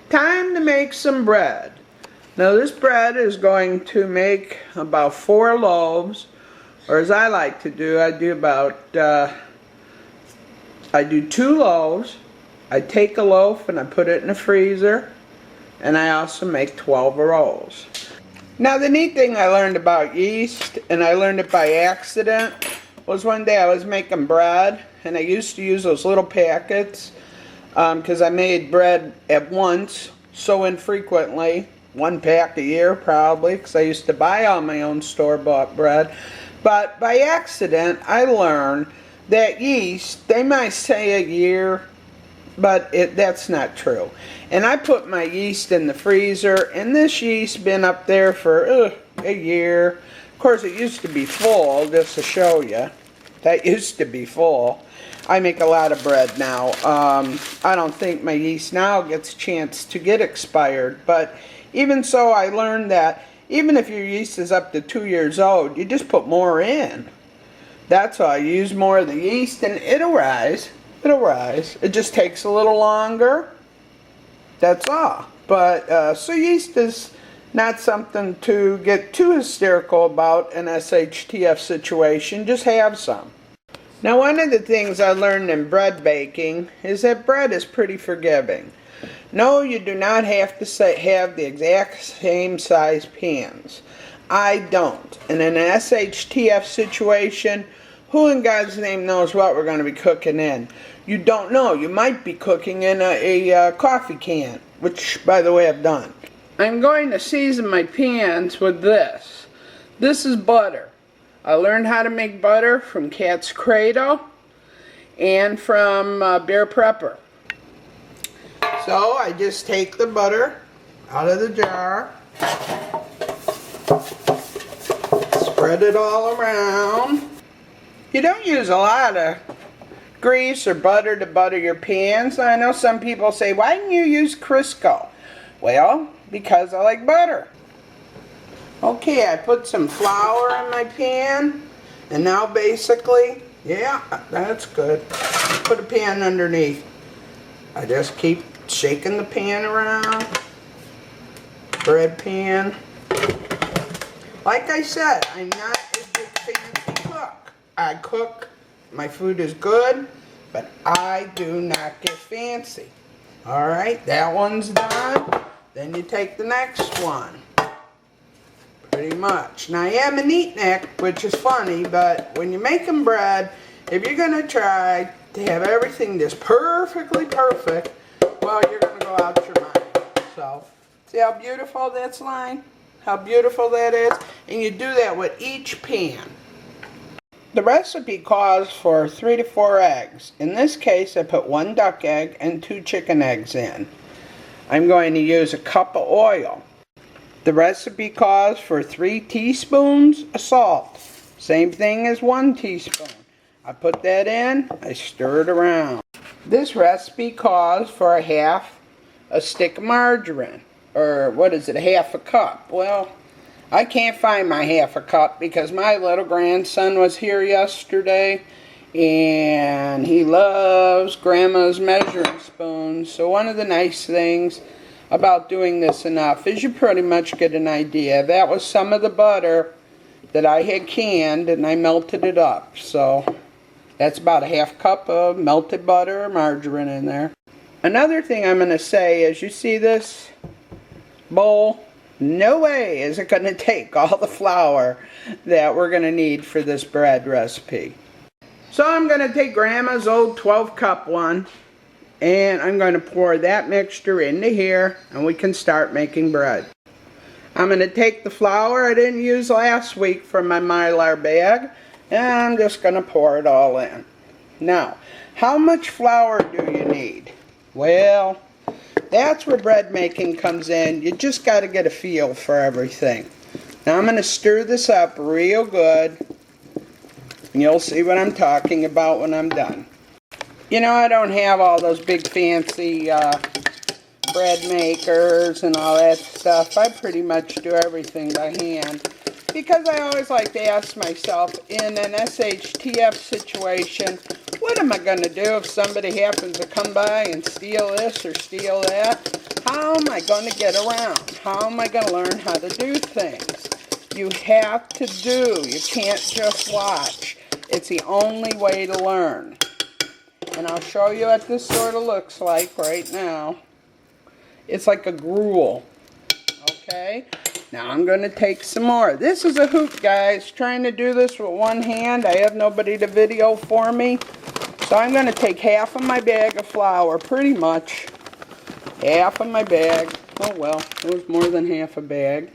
Time to make some bread. Now this bread is going to make about 4 loaves, or as I like to do, I do 2 loaves. I take a loaf and I put it in the freezer, and I also make 12 rolls. Now the neat thing I learned about yeast, and I learned it by accident, was one day I was making bread, and I used to use those little packets because I made bread at once so infrequently, 1 pack a year probably, because I used to buy all my own store-bought bread. But by accident I learned that yeast, they might say a year, but that's not true. And I put my yeast in the freezer, and this yeast been up there for a year. Of course it used to be full, just to show you. That used to be full. I make a lot of bread now. I don't think my yeast now gets a chance to get expired, but even so I learned that even if your yeast is up to 2 years old, you just put more in. That's all. You use more of the yeast and it'll rise. It'll rise. It just takes a little longer. That's all. But so yeast is not something to get too hysterical about an SHTF situation. Just have some. Now one of the things I learned in bread baking is that bread is pretty forgiving. No, you do not have to have the exact same size pans. I don't. And in an SHTF situation, who in God's name knows what we're going to be cooking in? You don't know. You might be cooking in a coffee can, which, by the way, I've done. I'm going to season my pans with this. This is butter. I learned how to make butter from Cat's Cradle and from Bear Prepper. So I just take the butter out of the jar, spread it all around. You don't use a lot of grease or butter to butter your pans. I know some people say, why didn't you use Crisco? Well, because I like butter. Okay, I put some flour in my pan, and now basically, yeah, that's good. Put a pan underneath. I just keep shaking the pan around. Bread pan. Like I said, I'm not a big fancy cook. I cook, my food is good, but I do not get fancy. Alright, that one's done. Then you take the next one. Pretty much. Now I am a neatnik, which is funny, but when you're making bread, if you're going to try to have everything just perfectly perfect, well, you're going to go out your mind. So, see how beautiful that's lined? How beautiful that is? And you do that with each pan. The recipe calls for 3 to 4 eggs. In this case, I put 1 duck egg and 2 chicken eggs in. I'm going to use a cup of oil. The recipe calls for 3 teaspoons of salt. Same thing as 1 teaspoon. I put that in, I stir it around. This recipe calls for a stick of margarine. Or what is it, 1/2 cup? Well, I can't find my 1/2 cup because my little grandson was here yesterday and he loves Grandma's measuring spoons. So one of the nice things about doing this enough is you pretty much get an idea. That was some of the butter that I had canned and I melted it up. So that's about a 1/2 cup of melted butter or margarine in there. Another thing I'm going to say is, you see this bowl? No way is it going to take all the flour that we're going to need for this bread recipe. So I'm going to take Grandma's old 12-cup one, and I'm going to pour that mixture into here, and we can start making bread. I'm going to take the flour I didn't use last week from my Mylar bag, and I'm just going to pour it all in. Now, how much flour do you need? Well, that's where bread making comes in. You just got to get a feel for everything. Now I'm going to stir this up real good, and you'll see what I'm talking about when I'm done. You know, I don't have all those big fancy bread makers and all that stuff. I pretty much do everything by hand, because I always like to ask myself, in an SHTF situation, What am I going to do if somebody happens to come by and steal this or steal that? How am I going to get around? How am I going to learn how to do things? You have to do. You can't just watch. It's the only way to learn. And I'll show you what this sort of looks like right now. It's like a gruel. Okay? Now I'm going to take some more. This is a hoot, guys. Trying to do this with one hand. I have nobody to video for me. So I'm going to take half of my bag of flour, pretty much. Half of my bag. Oh well, it was more than half a bag.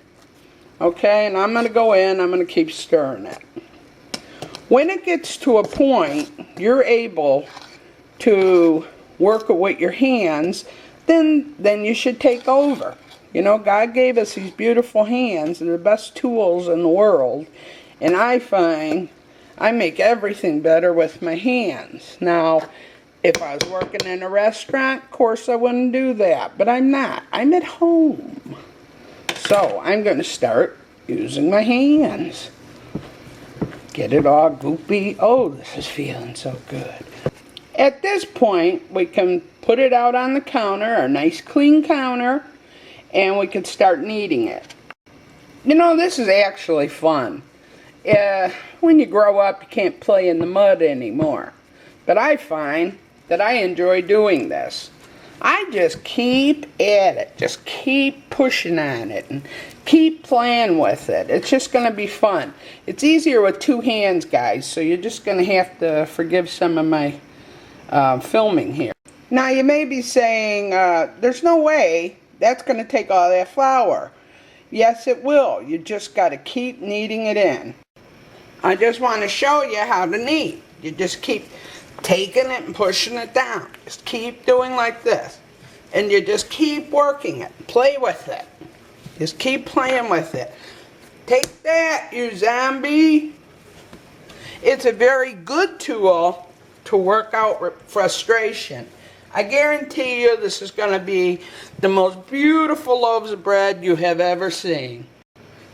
Okay, and I'm going to go in. I'm going to keep stirring it. When it gets to a point you're able to work it with your hands, then you should take over. You know, God gave us these beautiful hands. They're the best tools in the world. And I find I make everything better with my hands. Now, if I was working in a restaurant, of course I wouldn't do that. But I'm not. I'm at home. So, I'm going to start using my hands. Get it all goopy. Oh, this is feeling so good. At this point, we can put it out on the counter, a nice clean counter, and we can start kneading it. You know, this is actually fun. When you grow up, you can't play in the mud anymore. But I find that I enjoy doing this. I just keep at it. Just keep pushing on it and keep playing with it. It's just going to be fun. It's easier with two hands, guys, so you're just going to have to forgive some of my filming here. Now, you may be saying, there's no way that's going to take all that flour. Yes, it will. You just got to keep kneading it in. I just want to show you how to knead. You just keep taking it and pushing it down. Just keep doing like this. And you just keep working it. Play with it. Just keep playing with it. Take that, you zombie. It's a very good tool to work out frustration. I guarantee you this is going to be the most beautiful loaves of bread you have ever seen.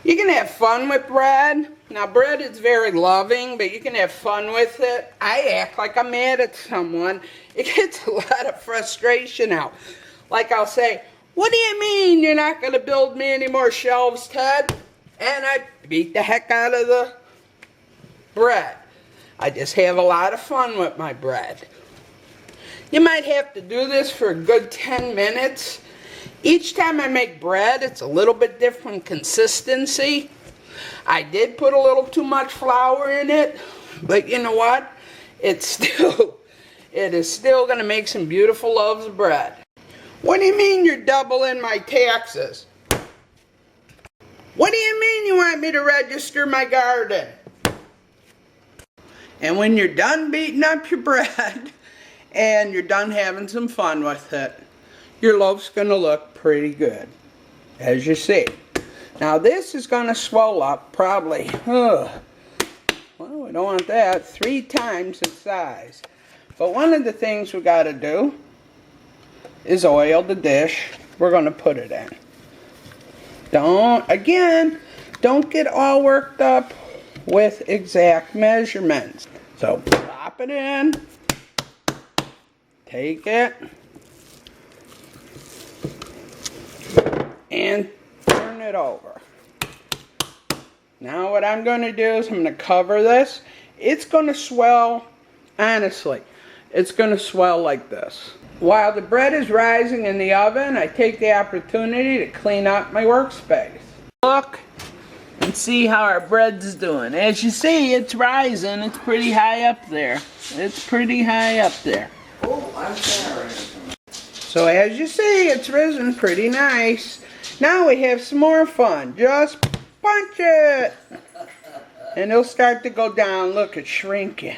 You can have fun with bread. Now, bread is very loving, but you can have fun with it. I act like I'm mad at someone. It gets a lot of frustration out. Like I'll say, what do you mean you're not going to build me any more shelves, Ted? And I beat the heck out of the bread. I just have a lot of fun with my bread. You might have to do this for a good 10 minutes. Each time I make bread, it's a little bit different consistency. I did put a little too much flour in it, but you know what? It is still going to make some beautiful loaves of bread. What do you mean you're doubling my taxes? What do you mean you want me to register my garden? And when you're done beating up your bread and you're done having some fun with it, your loaf's going to look pretty good, as you see. Now this is going to swell up probably, well, we don't want that, 3 times its size. But one of the things we got to do is oil the dish we're going to put it in. Don't get all worked up with exact measurements. So pop it in, take it, and turn it over. Now what I'm going to do is I'm going to cover this. It's going to swell, honestly, it's going to swell like this. While the bread is rising in the oven, I take the opportunity to clean up my workspace. Look and see how our bread's doing. As you see, it's rising. It's pretty high up there. It's pretty high up there. Oh, I'm sorry. So as you see, it's risen pretty nice. Now we have some more fun. Just punch it. And it'll start to go down. Look, it's shrinking.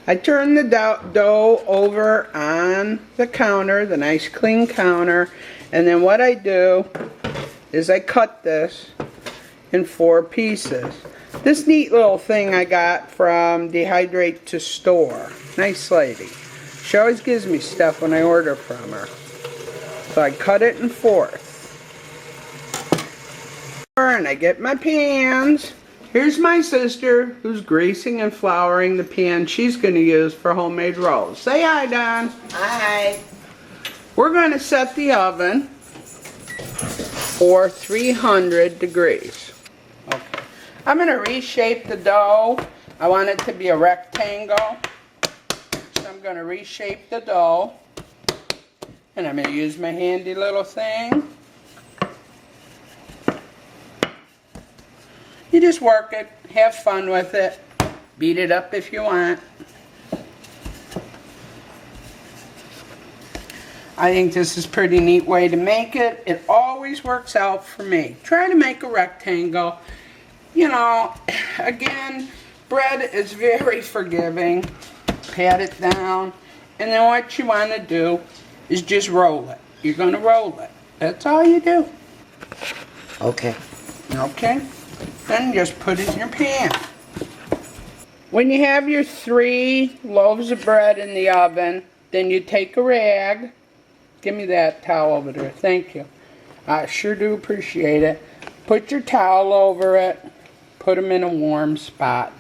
I turn the dough over on the counter, the nice clean counter. And then what I do is I cut this in 4 pieces. This neat little thing I got from Dehydrate to Store. Nice lady. She always gives me stuff when I order from her. So I cut it in 4. And I get my pans, Here's my sister who's greasing and flouring the pan she's going to use for homemade rolls. Say hi, Don. Hi. We're going to set the oven for 300 degrees. Okay. I'm going to reshape the dough. I want it to be a rectangle. So I'm going to reshape the dough. And I'm going to use my handy little thing. You just work it, have fun with it, beat it up if you want. I think this is a pretty neat way to make it. It always works out for me. Try to make a rectangle. You know, again, bread is very forgiving. Pat it down. And then what you want to do is just roll it. You're going to roll it. That's all you do. Okay. Okay? Then just put it in your pan. When you have your 3 loaves of bread in the oven, then you take a rag. Give me that towel over there. Thank you. I sure do appreciate it. Put your towel over it. Put them in a warm spot.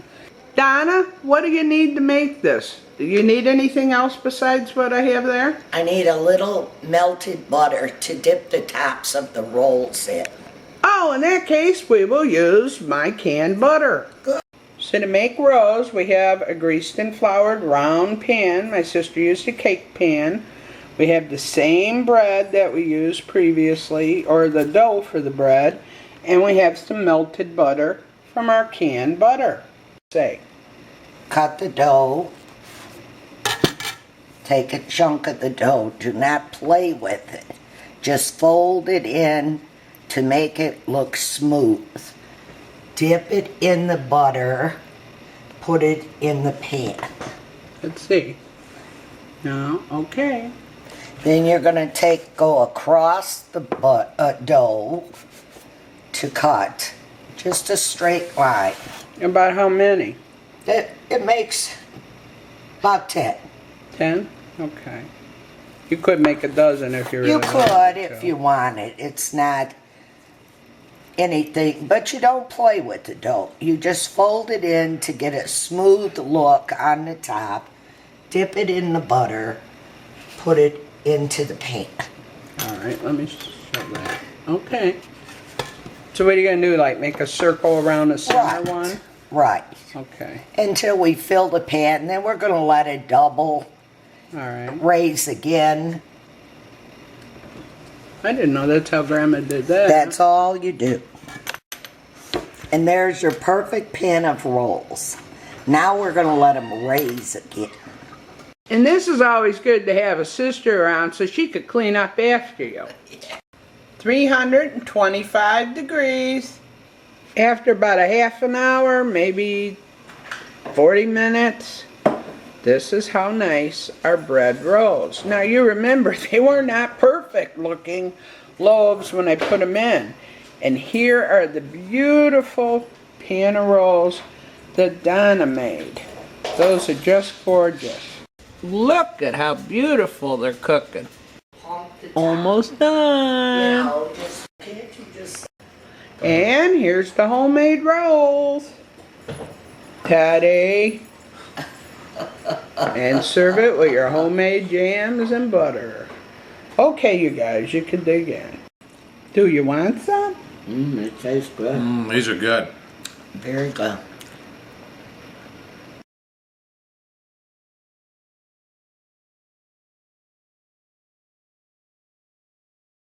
Donna, what do you need to make this? Do you need anything else besides what I have there? I need a little melted butter to dip the tops of the rolls in. Oh, in that case, we will use my canned butter. Good. So to make rolls, we have a greased and floured round pan. My sister used a cake pan. We have the same bread that we used previously, or the dough for the bread. And we have some melted butter from our canned butter. Say. Cut the dough. Take a chunk of the dough. Do not play with it. Just fold it in to make it look smooth. Dip it in the butter. Put it in the pan. Let's see. No, okay. Then you're going to go across the dough to cut just a straight line. About how many? It makes about 10. 10? Okay. You could make a dozen if you really wanted to. You could if you wanted. It's not anything, but you don't play with the dough. You just fold it in to get a smooth look on the top. Dip it in the butter. Put it into the pan. All right, let me show that. Okay. So what are you going to do, like make a circle around the center one? Right. Okay. Until we fill the pan, then we're going to let it double. All right. Raise again. I didn't know that's how Grandma did that. That's all you do. And there's your perfect pan of rolls. Now we're going to let them raise again. And this is always good to have a sister around so she could clean up after you. 325 degrees. After about a half an hour, maybe 40 minutes, this is how nice our bread rolls. Now you remember, they were not perfect looking loaves when I put them in. And here are the beautiful pan of rolls that Donna made. Those are just gorgeous. Look at how beautiful they're cooking. Almost done. And here's the homemade rolls. Taddy. And serve it with your homemade jams and butter. Okay, you guys, you can dig in. Do you want some? It tastes good. These are good. Very good.